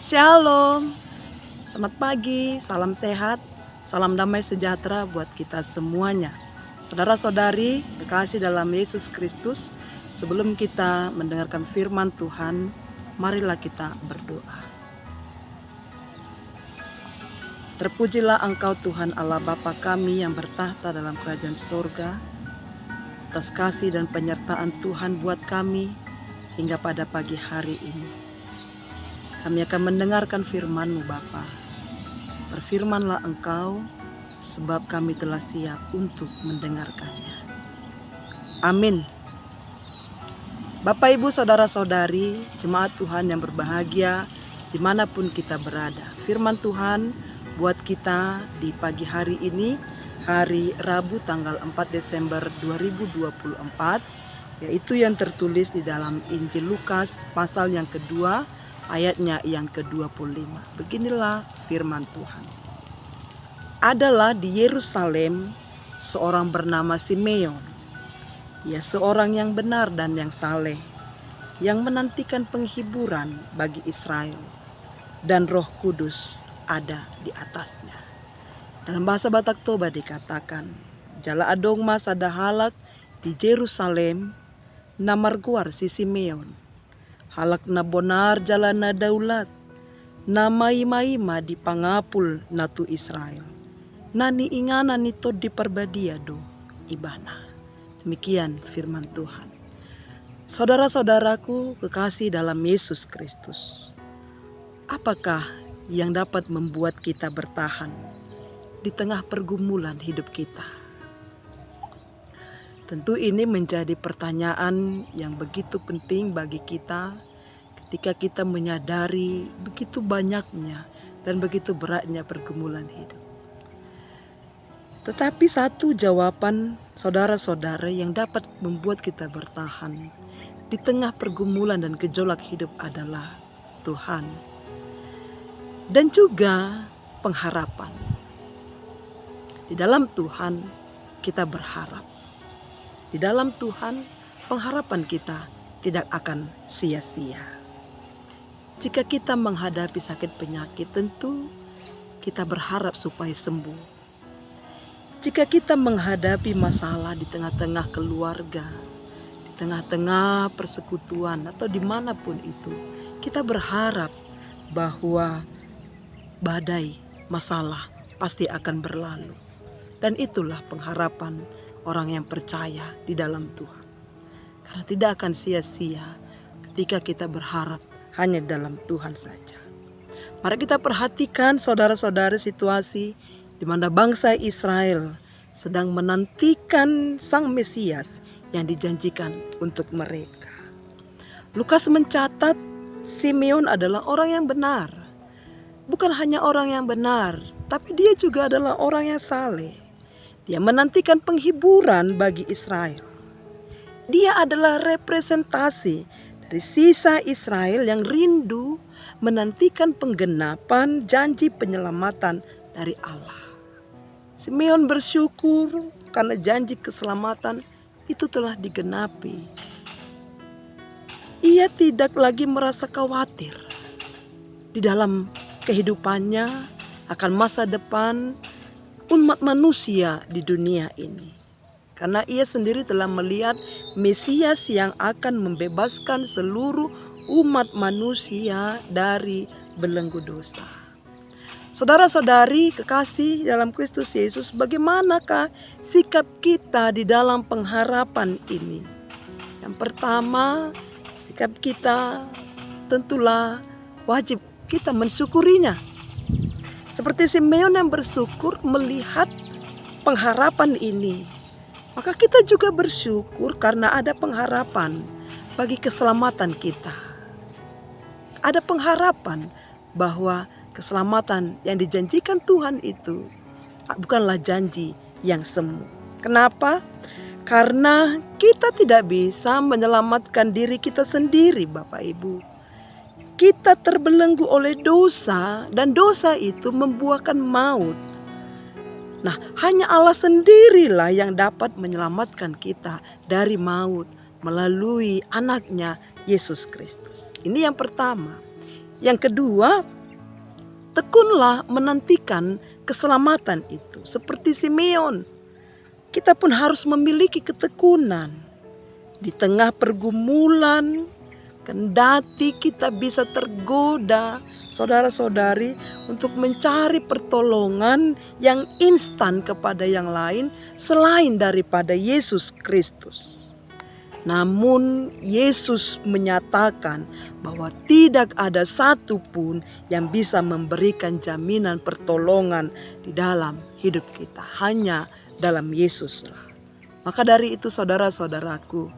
Shalom, selamat pagi, salam sehat, salam damai sejahtera buat kita semuanya. Saudara-saudari, kekasih dalam Yesus Kristus, sebelum kita mendengarkan firman Tuhan, marilah kita berdoa. Terpujilah Engkau Tuhan Allah Bapa kami yang bertahta dalam kerajaan sorga, atas kasih dan penyertaan Tuhan buat kami hingga pada pagi hari ini. Kami akan mendengarkan firman-Mu Bapa. Berfirmanlah Engkau, sebab kami telah siap untuk mendengarkannya. Amin. Bapak, Ibu, Saudara-saudari, jemaat Tuhan yang berbahagia, dimanapun kita berada. Firman Tuhan buat kita di pagi hari ini, hari Rabu tanggal 4 Desember 2024, yaitu yang tertulis di dalam Injil Lukas pasal yang kedua, ayatnya yang ke-25. Beginilah firman Tuhan. Adalah di Yerusalem seorang bernama Simeon. Ia seorang yang benar dan yang saleh, yang menantikan penghiburan bagi Israel, dan Roh Kudus ada di atasnya. Dalam bahasa Batak Toba dikatakan, jala adong mas ada halak di Yerusalem, namarguar si Simeon. Halak na bonar jalan na daulat, na maima di pangapul natu Israel. Nani ingana nito di perbadia do ibana. Demikian firman Tuhan. Saudara-saudaraku kekasih dalam Yesus Kristus, apakah yang dapat membuat kita bertahan di tengah pergumulan hidup kita? Tentu ini menjadi pertanyaan yang begitu penting bagi kita ketika kita menyadari begitu banyaknya dan begitu beratnya pergumulan hidup. Tetapi satu jawaban saudara-saudara yang dapat membuat kita bertahan di tengah pergumulan dan gejolak hidup adalah Tuhan. Dan juga pengharapan. Di dalam Tuhan kita berharap. Di dalam Tuhan, pengharapan kita tidak akan sia-sia. Jika kita menghadapi sakit penyakit, tentu kita berharap supaya sembuh. Jika kita menghadapi masalah di tengah-tengah keluarga, di tengah-tengah persekutuan, atau dimanapun itu, kita berharap bahwa badai masalah pasti akan berlalu. Dan itulah pengharapan orang yang percaya di dalam Tuhan. Karena tidak akan sia-sia ketika kita berharap hanya dalam Tuhan saja. Mari kita perhatikan saudara-saudara situasi di mana bangsa Israel sedang menantikan Sang Mesias yang dijanjikan untuk mereka. Lukas mencatat Simeon adalah orang yang benar. Bukan hanya orang yang benar, tapi dia juga adalah orang yang saleh. Dia menantikan penghiburan bagi Israel. Dia adalah representasi dari sisa Israel yang rindu menantikan penggenapan janji penyelamatan dari Allah. Simeon bersyukur karena janji keselamatan itu telah digenapi. Ia tidak lagi merasa khawatir di dalam kehidupannya akan masa depan umat manusia di dunia ini. Karena ia sendiri telah melihat Mesias yang akan membebaskan seluruh umat manusia dari belenggu dosa. Saudara-saudari kekasih dalam Kristus Yesus, bagaimanakah sikap kita di dalam pengharapan ini? Yang pertama, sikap kita tentulah wajib kita mensyukurinya. Seperti Simeon yang bersyukur melihat pengharapan ini, maka kita juga bersyukur karena ada pengharapan bagi keselamatan kita. Ada pengharapan bahwa keselamatan yang dijanjikan Tuhan itu bukanlah janji yang semu. Kenapa? Karena kita tidak bisa menyelamatkan diri kita sendiri, Bapak Ibu. Kita terbelenggu oleh dosa dan dosa itu membuahkan maut. Nah, hanya Allah sendirilah yang dapat menyelamatkan kita dari maut melalui anaknya Yesus Kristus. Ini yang pertama. Yang kedua, tekunlah menantikan keselamatan itu. Seperti Simeon, kita pun harus memiliki ketekunan di tengah pergumulan. Kendati kita bisa tergoda, saudara-saudari, untuk mencari pertolongan yang instan kepada yang lain selain daripada Yesus Kristus. Namun Yesus menyatakan bahwa tidak ada satupun yang bisa memberikan jaminan pertolongan di dalam hidup kita. Hanya dalam Yesuslah. Maka dari itu saudara-saudaraku,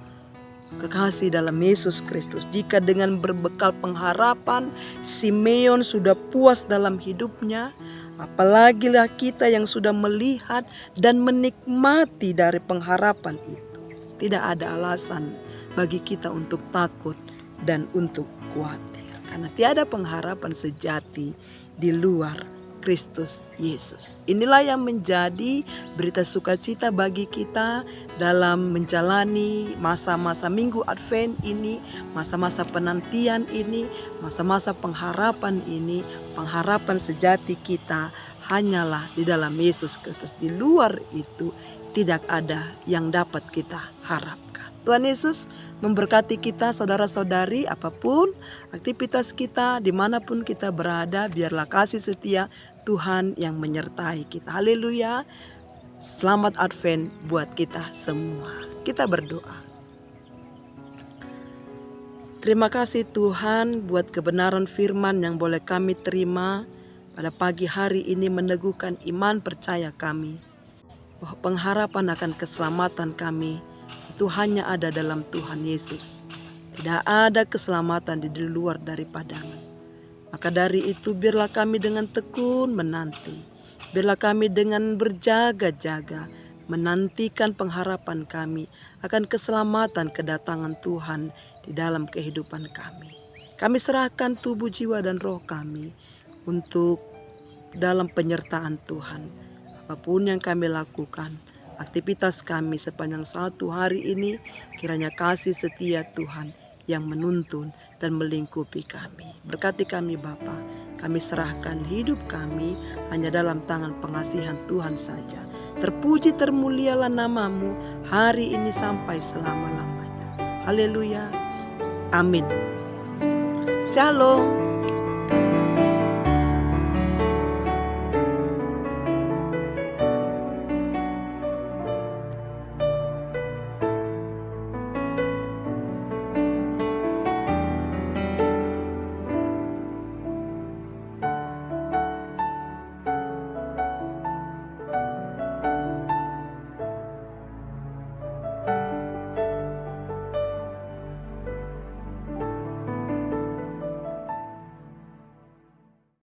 kekasih dalam Yesus Kristus, jika dengan berbekal pengharapan Simeon sudah puas dalam hidupnya, apalagilah kita yang sudah melihat dan menikmati dari pengharapan itu. Tidak ada alasan bagi kita untuk takut dan untuk khawatir, karena tiada pengharapan sejati di luar Kristus Yesus. Inilah yang menjadi berita sukacita bagi kita dalam menjalani masa-masa Minggu Advent ini, masa-masa penantian ini, masa-masa pengharapan ini. Pengharapan sejati kita hanyalah di dalam Yesus Kristus. Di luar itu tidak ada yang dapat kita harapkan. Tuhan Yesus memberkati kita, saudara-saudari, apapun aktivitas kita, dimanapun kita berada, biarlah kasih setia Tuhan yang menyertai kita. Haleluya. Selamat Advent buat kita semua. Kita berdoa. Terima kasih Tuhan buat kebenaran firman yang boleh kami terima pada pagi hari ini, meneguhkan iman percaya kami bahwa pengharapan akan keselamatan kami itu hanya ada dalam Tuhan Yesus. Tidak ada keselamatan di luar daripada-Mu. Maka dari itu biarlah kami dengan tekun menanti. Biarlah kami dengan berjaga-jaga menantikan pengharapan kami akan keselamatan kedatangan Tuhan di dalam kehidupan kami. Kami serahkan tubuh, jiwa, dan roh kami untuk dalam penyertaan Tuhan. Apapun yang kami lakukan, aktivitas kami sepanjang satu hari ini, kiranya kasih setia Tuhan yang menuntun dan melingkupi kami. Berkati kami Bapa, kami serahkan hidup kami hanya dalam tangan pengasihan Tuhan saja. Terpuji termulialah nama-Mu hari ini sampai selama-lamanya. Haleluya. Amin. Shalom.